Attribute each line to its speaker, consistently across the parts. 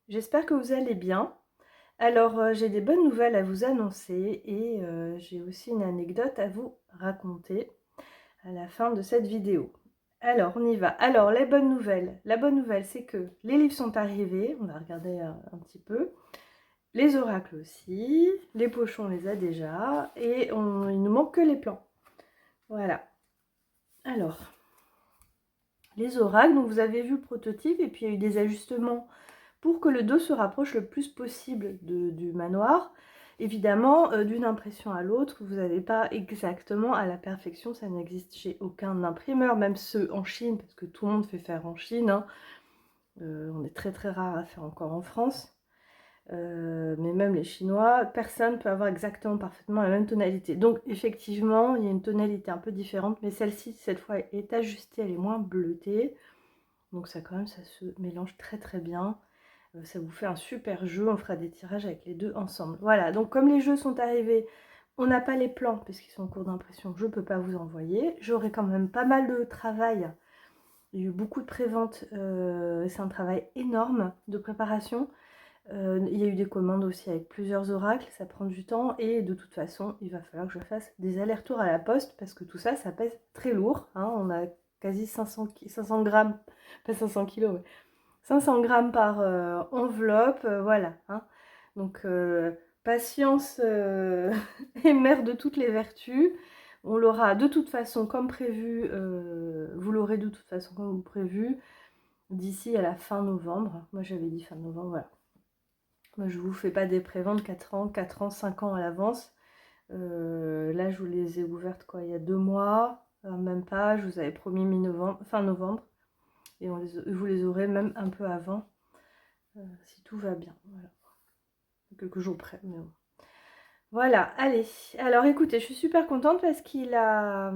Speaker 1: j'espère que vous allez bien. Alors, j'ai des bonnes nouvelles à vous annoncer et j'ai aussi une anecdote à vous raconter à la fin de cette vidéo. Alors, on y va. Alors, les bonnes nouvelles. La bonne nouvelle, c'est que les livres sont arrivés. On va regarder un petit peu. Les oracles aussi. Les pochons, on les a déjà. Et il nous manque que les plans. Voilà. Alors, les oracles, donc vous avez vu le prototype et puis il y a eu des ajustements pour que le dos se rapproche le plus possible du manoir. Évidemment, d'une impression à l'autre, vous n'avez pas exactement à la perfection, ça n'existe chez aucun imprimeur, même ceux en Chine, parce que tout le monde fait faire en Chine, hein. On est très très rare à faire encore en France. Mais même les Chinois, personne ne peut avoir exactement parfaitement la même tonalité. Donc effectivement, il y a une tonalité un peu différente, mais celle-ci, cette fois, est ajustée, elle est moins bleutée. Donc ça quand même, ça se mélange très très bien. Ça vous fait un super jeu, on fera des tirages avec les deux ensemble. Voilà, donc comme les jeux sont arrivés, on n'a pas les plans parce qu'ils sont en cours d'impression, je ne peux pas vous envoyer. J'aurai quand même pas mal de travail. Il y a eu beaucoup de préventes, c'est un travail énorme de préparation. Il y a eu des commandes aussi avec plusieurs oracles, ça prend du temps et de toute façon, il va falloir que je fasse des allers-retours à la poste parce que tout ça, ça pèse très lourd, hein. On a quasi 500 grammes, pas 500 kilos, ouais. 500 grammes par enveloppe, voilà, hein. Donc, patience est mère de toutes les vertus. On l'aura de toute façon comme prévu, vous l'aurez de toute façon comme prévu, d'ici à la fin novembre. Moi, j'avais dit fin novembre, voilà. Moi, je vous fais pas des préventes 4 ans, 5 ans à l'avance. Là, je vous les ai ouvertes, quoi, il y a 2 mois, même pas. Je vous avais promis mi-novembre, fin novembre. Et vous les aurez même un peu avant. Si tout va bien, voilà. Quelques jours près, mais bon. Voilà, allez. Alors écoutez, je suis super contente parce qu'il a,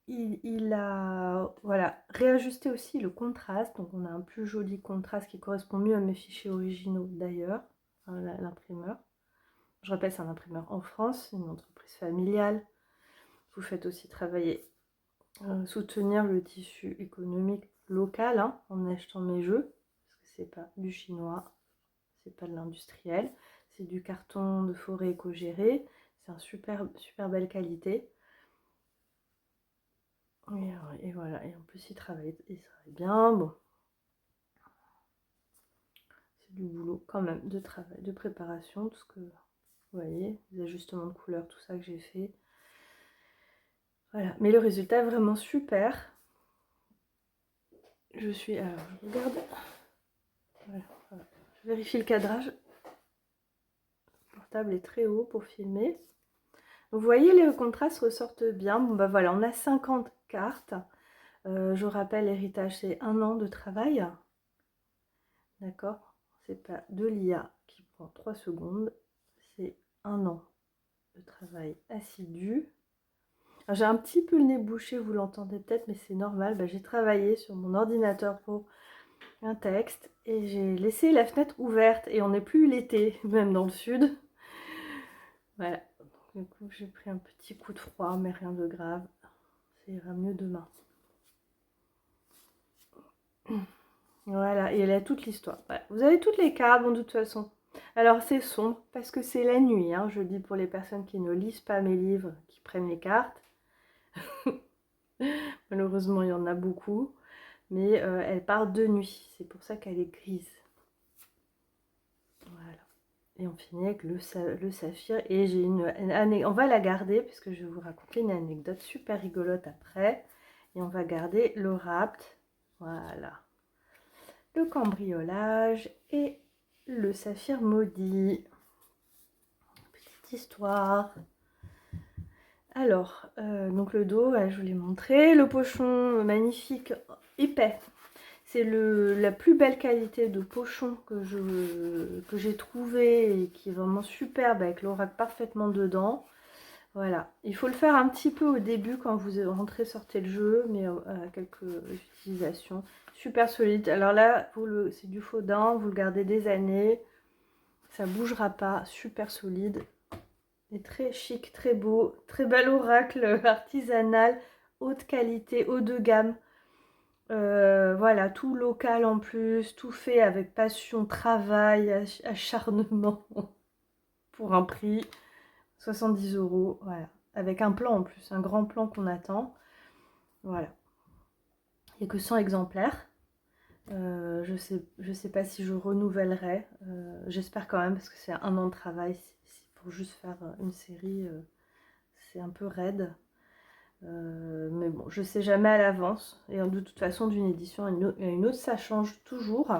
Speaker 1: il a voilà, réajusté aussi le contraste. Donc on a un plus joli contraste qui correspond mieux à mes fichiers originaux d'ailleurs, hein, l'imprimeur. Je rappelle, c'est un imprimeur en France, une entreprise familiale. Vous faites aussi travailler, soutenir le tissu économique local, hein, en achetant mes jeux, parce que c'est pas du chinois. C'est pas de l'industriel, c'est du carton de forêt éco-géré, c'est un super belle qualité. Et voilà, et en plus il travaille bien, bon. C'est du boulot quand même, de travail, de préparation, tout ce que vous voyez, les ajustements de couleurs, tout ça que j'ai fait. Voilà, mais le résultat est vraiment super. Je suis, alors je regarde, voilà. Je vérifie le cadrage. Le portable est très haut pour filmer. Vous voyez, les contrastes ressortent bien. Bon bah voilà, on a 50 cartes. Je rappelle, l'héritage, c'est 1 an de travail. D'accord? C'est pas de l'IA qui prend 3 secondes. C'est 1 an de travail assidu. J'ai un petit peu le nez bouché, vous l'entendez peut-être, mais c'est normal. Bah, j'ai travaillé sur mon ordinateur pour un texte et j'ai laissé la fenêtre ouverte et on n'est plus l'été, même dans le sud. Voilà. Du coup, j'ai pris un petit coup de froid, mais rien de grave. Ça ira mieux demain. Voilà, et elle a toute l'histoire. Voilà. Vous avez toutes les cartes, bon, de toute façon. Alors, c'est sombre, parce que c'est la nuit, hein. Je dis pour les personnes qui ne lisent pas mes livres, qui prennent les cartes. Malheureusement, il y en a beaucoup. Mais elle part de nuit, c'est pour ça qu'elle est grise. Voilà. Et on finit avec le saphir. Et j'ai on va la garder, puisque je vais vous raconter une anecdote super rigolote après. Et on va garder le rapt. Voilà. Le cambriolage et le saphir maudit. Petite histoire. Alors, donc le dos, je vous l'ai montré. Le pochon magnifique, épais. C'est la plus belle qualité de pochon que j'ai trouvé et qui est vraiment superbe avec l'oracle parfaitement dedans. Voilà, il faut le faire un petit peu au début quand vous rentrez, sortez le jeu, mais à quelques utilisations. Super solide. Alors là, c'est du faux daim, vous le gardez des années, ça bougera pas, super solide. Et très chic, très beau, très bel oracle artisanal, haute qualité, haut de gamme. Voilà, tout local en plus, tout fait avec passion, travail, acharnement pour un prix 70 €, voilà. Avec un plan en plus, un grand plan qu'on attend. Voilà. Il n'y a que 100 exemplaires. Je sais pas si je renouvellerai. J'espère quand même parce que c'est un an de travail. Pour juste faire une série, c'est un peu raide. Mais bon, je sais jamais à l'avance. Et de toute façon, d'une édition à une autre, ça change toujours.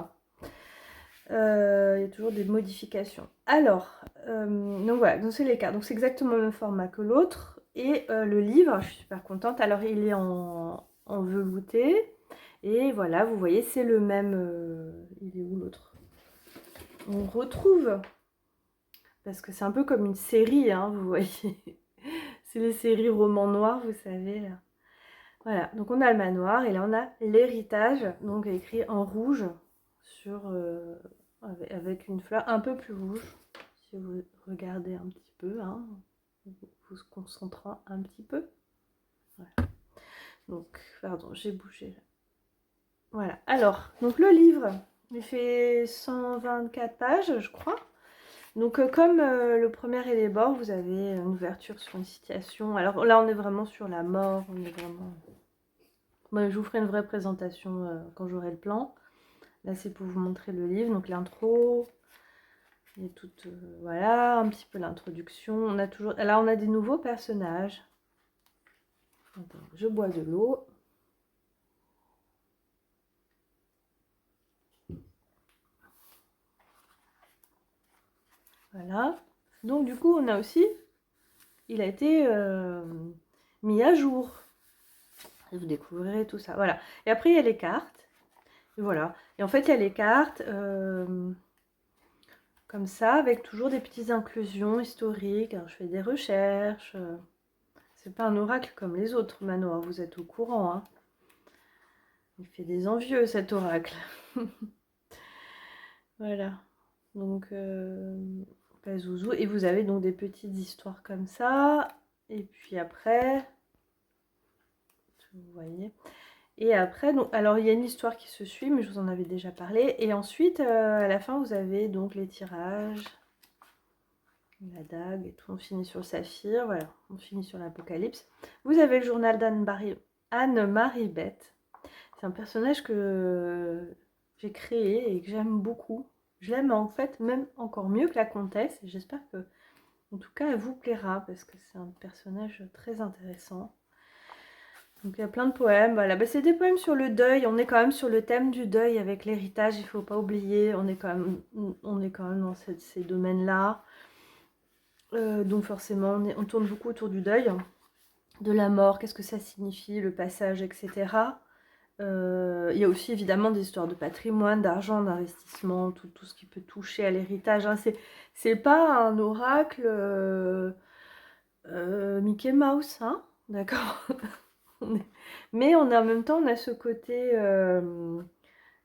Speaker 1: Il y a toujours des modifications. Alors, donc voilà, donc c'est les cartes. Donc c'est exactement le même format que l'autre. Et le livre, je suis super contente. Alors il est en velouté. Et voilà, vous voyez, c'est le même. Il est où l'autre? On retrouve. Parce que c'est un peu comme une série, hein, vous voyez. C'est les séries romans noirs, vous savez, là. Voilà, donc on a le manoir et là on a l'héritage, donc écrit en rouge sur avec une fleur un peu plus rouge. Si vous regardez un petit peu, hein, vous se concentrant un petit peu. Voilà. Donc, pardon, j'ai bougé là. Voilà, alors, donc le livre, il fait 124 pages, je crois. Donc, comme le premier et les bords, vous avez une ouverture sur une situation. Alors là, on est vraiment sur la mort, on est vraiment. Moi, je vous ferai une vraie présentation quand j'aurai le plan. Là, c'est pour vous montrer le livre. Donc, l'intro. Il y a toute, voilà, un petit peu l'introduction. On a toujours. Là, on a des nouveaux personnages. Attends, je bois de l'eau. Voilà. Donc, du coup, on a aussi. Il a été mis à jour. Et vous découvrirez tout ça. Voilà. Et après, il y a les cartes. Et voilà. Et en fait, il y a les cartes. Comme ça, avec toujours des petites inclusions historiques. Alors, je fais des recherches. C'est pas un oracle comme les autres, Mano, hein, vous êtes au courant. Hein. Il fait des envieux, cet oracle. Voilà. Donc, Pazouzou. Et vous avez donc des petites histoires comme ça. Et puis après, vous voyez. Et après, donc, alors il y a une histoire qui se suit, mais je vous en avais déjà parlé. Et ensuite, à la fin, vous avez donc les tirages, la dague et tout. On finit sur le saphir, voilà. On finit sur l'Apocalypse. Vous avez le journal d'Anne-Marie Bette. C'est un personnage que j'ai créé et que j'aime beaucoup. Je l'aime en fait même encore mieux que la comtesse. Et j'espère que, en tout cas, elle vous plaira parce que c'est un personnage très intéressant. Donc il y a plein de poèmes. Voilà, bah, c'est des poèmes sur le deuil. On est quand même sur le thème du deuil avec l'héritage. Il ne faut pas oublier. On est quand même dans ces domaines-là. Donc forcément, on tourne beaucoup autour du deuil, de la mort. Qu'est-ce que ça signifie, le passage, etc. Il y a aussi évidemment des histoires de patrimoine, d'argent, d'investissement, tout ce qui peut toucher à l'héritage. Hein. C'est pas un oracle Mickey Mouse, hein, d'accord. Mais en même temps, on a ce côté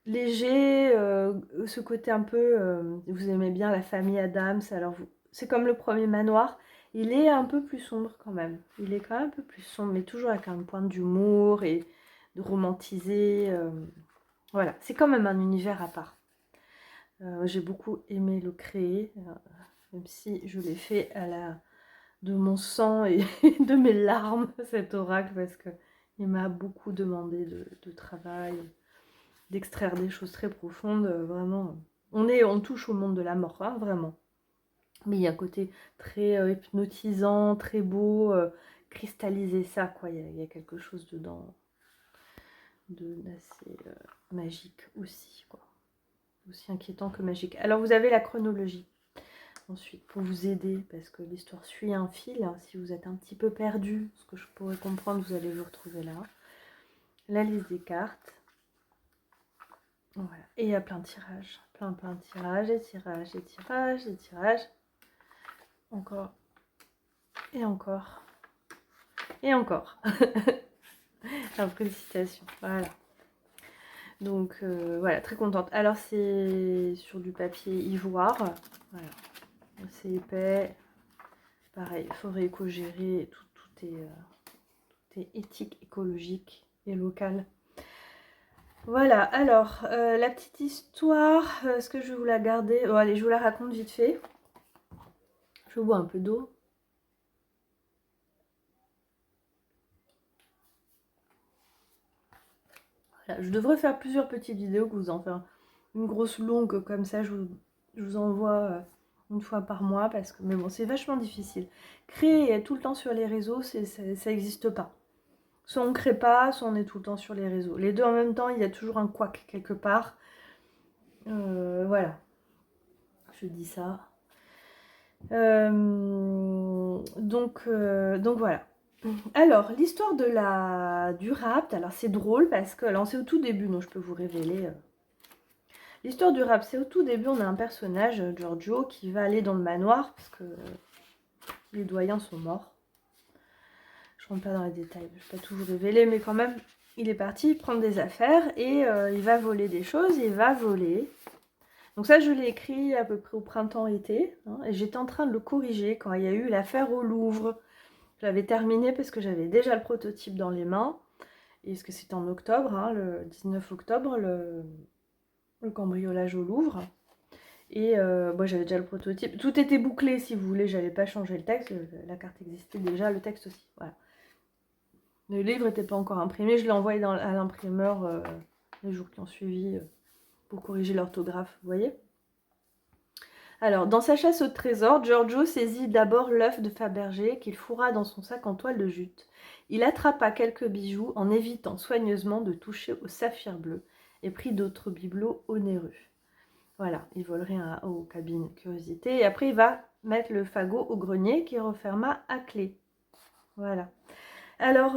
Speaker 1: léger, ce côté un peu. Vous aimez bien la famille Adams, alors c'est comme le premier manoir. Il est un peu plus sombre quand même. Il est quand même un peu plus sombre, mais toujours avec un point d'humour et de romantiser. Voilà, c'est quand même un univers à part. J'ai beaucoup aimé le créer, même si je l'ai fait de mon sang et de mes larmes, cet oracle, parce que il m'a beaucoup demandé de travail, d'extraire des choses très profondes. Vraiment, on touche au monde de la mort, hein, vraiment. Mais il y a un côté très hypnotisant, très beau, cristalliser ça, quoi. Il y a quelque chose dedans d'assez magique aussi, quoi. Aussi inquiétant que magique. Alors vous avez la chronologie ensuite pour vous aider parce que l'histoire suit un fil. Hein. Si vous êtes un petit peu perdu, ce que je pourrais comprendre, vous allez vous retrouver là. La liste des cartes. Voilà. Et il y a plein de tirages. Plein de tirages, et tirages, et tirages, et tirages. Encore. Et encore. Et encore. Après les citations. Voilà. Donc voilà, très contente. Alors c'est sur du papier ivoire. Voilà. C'est épais. Pareil, forêt éco-gérée, tout est éthique, écologique et local. Voilà, alors, la petite histoire, est-ce que je vais vous la garder? Oh, allez, je vous la raconte vite fait. Je bois un peu d'eau. Voilà, je devrais faire plusieurs petites vidéos, que vous en faire une grosse longue comme ça, je vous envoie une fois par mois, parce que, mais bon, c'est vachement difficile. Créer et être tout le temps sur les réseaux, ça n'existe pas. Soit on crée pas, soit on est tout le temps sur les réseaux. Les deux en même temps, il y a toujours un couac quelque part. Voilà, je dis ça. Donc voilà. Alors, l'histoire du rapt, alors c'est drôle parce que, alors c'est au tout début, donc je peux vous révéler. L'histoire du rapt, c'est au tout début, on a un personnage, Giorgio, qui va aller dans le manoir parce que les doyens sont morts. Je rentre pas dans les détails, je vais pas tout vous révéler, mais quand même, il est parti prendre des affaires et il va voler des choses, il va voler. Donc ça, je l'ai écrit à peu près au printemps-été, hein, et j'étais en train de le corriger quand il y a eu l'affaire au Louvre. J'avais terminé parce que j'avais déjà le prototype dans les mains, et parce que c'était en octobre, hein, le 19 octobre, le cambriolage au Louvre. Et moi, j'avais déjà le prototype. Tout était bouclé, si vous voulez, j'avais pas changé le texte, la carte existait déjà, le texte aussi, voilà. Le livre n'était pas encore imprimé, je l'ai envoyé à l'imprimeur les jours qui ont suivi pour corriger l'orthographe, vous voyez. Alors, dans sa chasse au trésor, Giorgio saisit d'abord l'œuf de Fabergé qu'il fourra dans son sac en toile de jute. Il attrapa quelques bijoux en évitant soigneusement de toucher au saphir bleu et prit d'autres bibelots onéreux. Voilà, il volerait aux cabines curiosité et après il va mettre le fagot au grenier qui referma à clé. Voilà. Alors,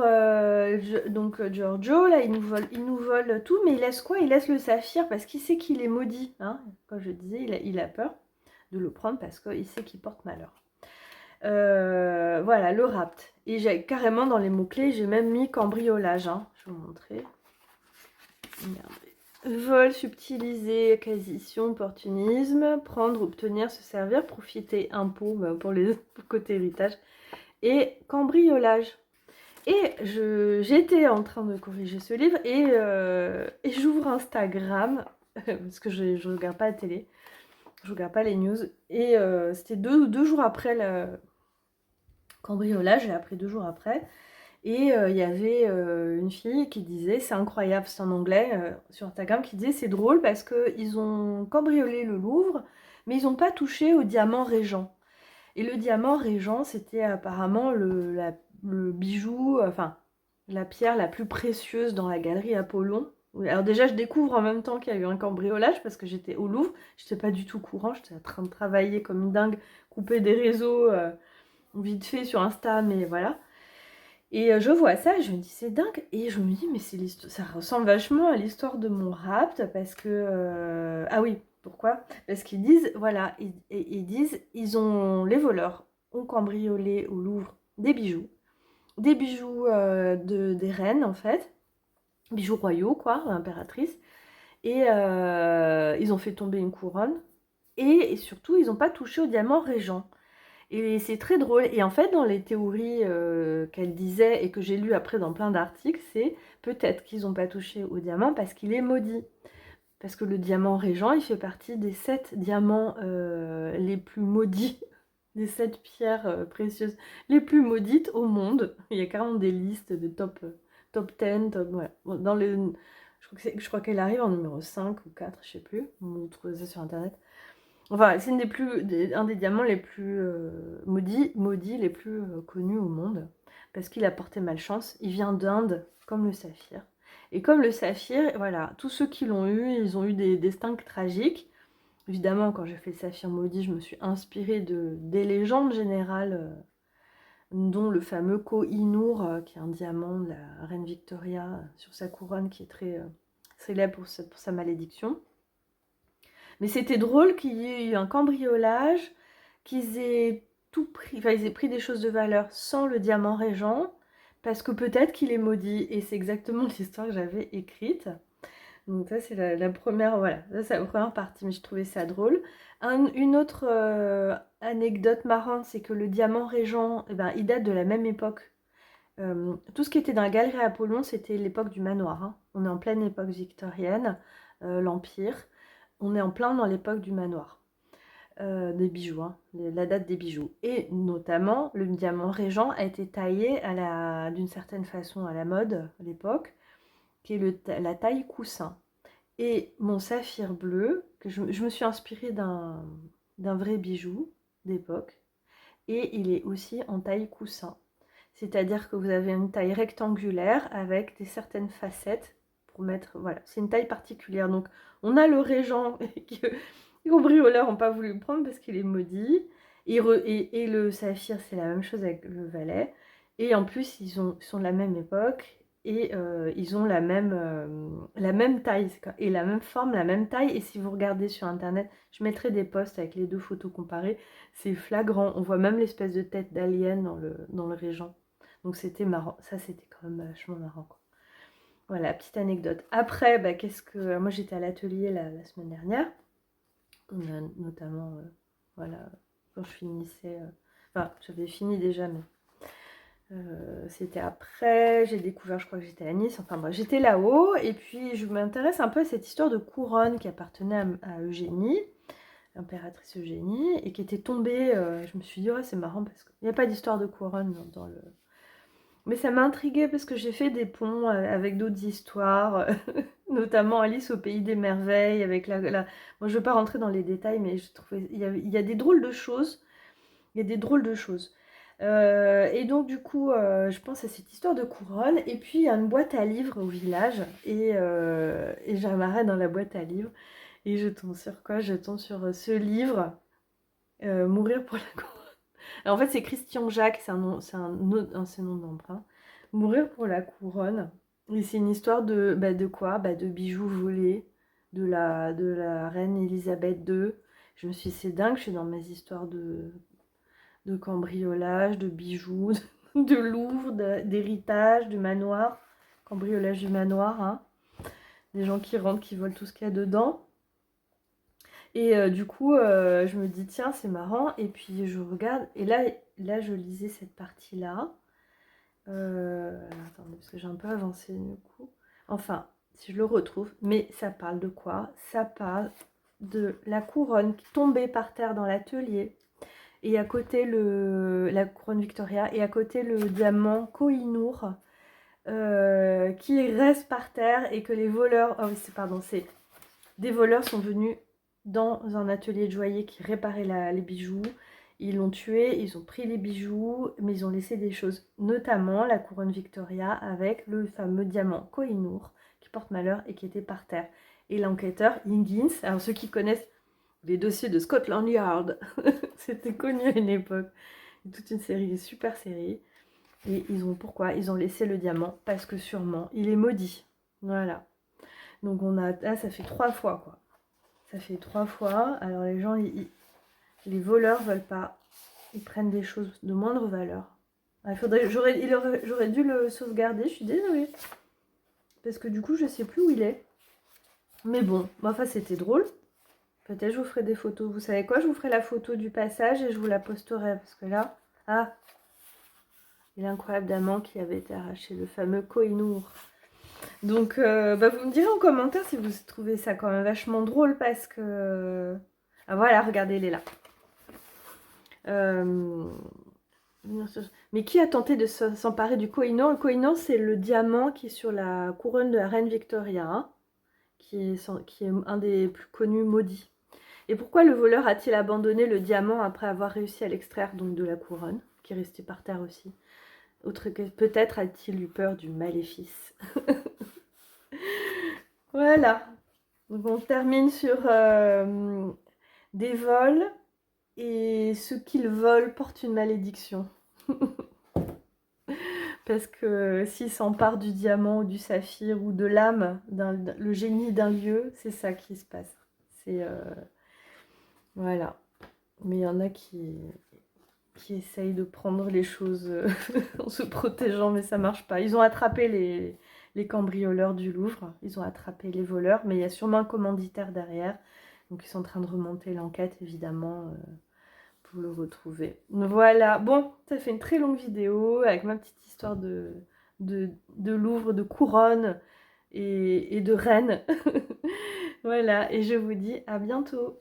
Speaker 1: donc Giorgio, là, il nous vole tout, mais il laisse quoi? Il laisse le saphir parce qu'il sait qu'il est maudit. Hein, comme je disais, il a peur de le prendre parce qu'il sait qu'il porte malheur. Voilà, le rapt. Et j'ai carrément dans les mots-clés, j'ai même mis cambriolage. Hein. Je vais vous montrer. Regardez. Vol, subtiliser, acquisition, opportunisme, prendre, obtenir, se servir, profiter, impôt pour les côté héritage. Et cambriolage. Et j'étais en train de corriger ce livre et j'ouvre Instagram, parce que je ne regarde pas la télé, je regarde pas les news. Et c'était deux jours après le cambriolage, j'ai appris 2 jours après. Et il y avait une fille qui disait, c'est incroyable, c'est en anglais, sur Instagram, qui disait c'est drôle parce qu'ils ont cambriolé le Louvre, mais ils n'ont pas touché au diamant régent. Et le diamant régent, c'était apparemment le bijou, enfin la pierre la plus précieuse dans la galerie Apollon. Alors déjà, je découvre en même temps qu'il y a eu un cambriolage parce que j'étais au Louvre. Je n'étais pas du tout courant, j'étais en train de travailler comme une dingue, couper des réseaux vite fait sur Insta, mais voilà. Et je vois ça, et je me dis c'est dingue. Et je me dis mais ça ressemble vachement à l'histoire de mon rapt parce que... Ah oui, pourquoi? Parce qu'ils disent, voilà, ils disent, les voleurs ont cambriolé au Louvre des bijoux des reines en fait, bijoux royaux quoi, l'impératrice, et ils ont fait tomber une couronne, et surtout ils n'ont pas touché au diamant régent. Et c'est très drôle. Et en fait, dans les théories qu'elle disait et que j'ai lues après dans plein d'articles, c'est peut-être qu'ils n'ont pas touché au diamant parce qu'il est maudit. Parce que le diamant régent, il fait partie des 7 diamants les plus maudits, des 7 pierres précieuses les plus maudites au monde. Il y a carrément des listes de top 10, voilà. Dans je crois qu'elle arrive en numéro 5 ou 4, je sais plus. Vous trouvez ça sur internet. Enfin, c'est un des diamants les plus maudits, les plus connus au monde. Parce qu'il a porté malchance. Il vient d'Inde, comme le saphir. Et comme le saphir, voilà, tous ceux qui l'ont eu, ils ont eu des destins tragiques. Évidemment, quand j'ai fait le saphir maudit, je me suis inspirée des légendes générales, dont le fameux Koh-i-Noor, qui est un diamant de la reine Victoria sur sa couronne, qui est très célèbre pour sa malédiction. Mais c'était drôle qu'il y ait eu un cambriolage, qu'ils aient tout pris, enfin ils aient pris des choses de valeur sans le diamant régent, parce que peut-être qu'il est maudit. Et c'est exactement l'histoire que j'avais écrite. Donc ça c'est la première, voilà, ça c'est la première partie, mais je trouvais ça drôle. Une autre anecdote marrante, c'est que le diamant régent, eh ben, il date de la même époque Tout ce qui était dans la galerie Apollon, c'était l'époque du manoir, hein. On est en pleine époque victorienne, l'Empire. On est en plein dans l'époque du manoir. Des bijoux, hein, la date des bijoux. Et notamment, le diamant régent a été taillé d'une certaine façon à la mode à l'époque, qui est la taille coussin. Et mon saphir bleu, que je me suis inspirée d'un vrai bijou d'époque, et il est aussi en taille coussin. C'est-à-dire que vous avez une taille rectangulaire avec certaines facettes pour mettre... Voilà, c'est une taille particulière. Donc, on a le régent que les cambrioleurs n'ont pas voulu le prendre parce qu'il est maudit. Et le saphir, c'est la même chose avec le valet. Et en plus, ils sont de la même époque et ils ont la même taille et la même forme, la même taille. Et si vous regardez sur internet, je mettrai des posts avec les deux photos comparées, c'est flagrant. On voit même l'espèce de tête d'alien dans le régent. Donc c'était marrant, ça c'était quand même vachement marrant, quoi. Voilà, petite anecdote. Après, bah, moi j'étais à l'atelier la semaine dernière, notamment, voilà, quand je finissais, enfin j'avais fini déjà, mais c'était après, j'ai découvert, je crois que j'étais à Nice, enfin bref, j'étais là-haut, et puis je m'intéresse un peu à cette histoire de couronne qui appartenait à Eugénie, l'impératrice Eugénie, et qui était tombée, je me suis dit, ouais, c'est marrant, parce qu'il n'y a pas d'histoire de couronne dans le... Mais ça m'a intriguée parce que j'ai fait des ponts avec d'autres histoires, notamment Alice au pays des merveilles, avec Moi, je ne veux pas rentrer dans les détails, mais je trouvais... il y a des drôles de choses. Il y a des drôles de choses. Et donc, du coup, je pense à cette histoire de couronne. Et puis, il y a une boîte à livres au village. Et j'amarrais dans la boîte à livres. Et je tombe sur quoi? Je tombe sur ce livre, Mourir pour la couronne. Alors, en fait, c'est Christian Jacques, c'est un nom d'emprunt. Mourir pour la couronne. Et c'est une histoire de quoi? De bijoux volés de la reine Elisabeth II. Je me suis dit, c'est dingue, je suis dans mes histoires de cambriolage, de bijoux, de Louvre, d'héritage, du manoir. Cambriolage du manoir, hein. Des gens qui rentrent, qui volent tout ce qu'il y a dedans. Et du coup, je me dis, tiens, c'est marrant. Et puis, je regarde. Et là je lisais cette partie-là. Attendez, parce que j'ai un peu avancé du coup. Enfin, si je le retrouve. Mais ça parle de quoi? Ça parle de la couronne qui tombait par terre dans l'atelier. Et à côté, la couronne Victoria. Et à côté, le diamant Koh-i-Noor. Qui reste par terre. Et que les voleurs... Oh, c'est des voleurs sont venus dans un atelier de joaillier qui réparait les bijoux. Ils l'ont tué, ils ont pris les bijoux, mais ils ont laissé des choses, notamment la couronne Victoria avec le fameux diamant Koh-i-Noor qui porte malheur et qui était par terre. Et l'enquêteur Higgins, alors ceux qui connaissent les dossiers de Scotland Yard, c'était connu à une époque, toute une série, une super série. Et pourquoi? Ils ont laissé le diamant parce que sûrement il est maudit. Voilà. Donc ça fait 3 fois, quoi. Ça fait 3 fois. Alors les gens, les voleurs veulent pas. Ils prennent des choses de moindre valeur. J'aurais dû le sauvegarder, je suis désolée. Parce que du coup, je sais plus où il est. Mais bon, enfin, c'était drôle. Peut-être je vous ferai des photos. Vous savez quoi? Je vous ferai la photo du passage et je vous la posterai. Parce que là, il est incroyable diamant qui avait été arraché, le fameux Koh-i-Noor. Donc, vous me direz en commentaire si vous trouvez ça quand même vachement drôle parce que... Ah voilà, regardez, il est là. Mais qui a tenté de s'emparer du Koh-i-Noor? Le Koh-i-Noor, c'est le diamant qui est sur la couronne de la reine Victoria, hein, qui est un des plus connus maudits. Et pourquoi le voleur a-t-il abandonné le diamant après avoir réussi à l'extraire donc de la couronne, qui est restée par terre aussi? Autre que peut-être a-t-il eu peur du maléfice. Voilà. Donc on termine sur des vols et ce qu'ils volent porte une malédiction. Parce que s'ils s'emparent du diamant ou du saphir ou de l'âme, le génie d'un lieu, c'est ça qui se passe. C'est voilà. Mais il y en a qui essayent de prendre les choses en se protégeant, mais ça marche pas. Ils ont attrapé les cambrioleurs du Louvre, ils ont attrapé les voleurs, mais il y a sûrement un commanditaire derrière. Donc ils sont en train de remonter l'enquête, évidemment, pour le retrouver. Voilà, bon, ça fait une très longue vidéo avec ma petite histoire de Louvre, de couronne et de reine. Voilà, et je vous dis à bientôt.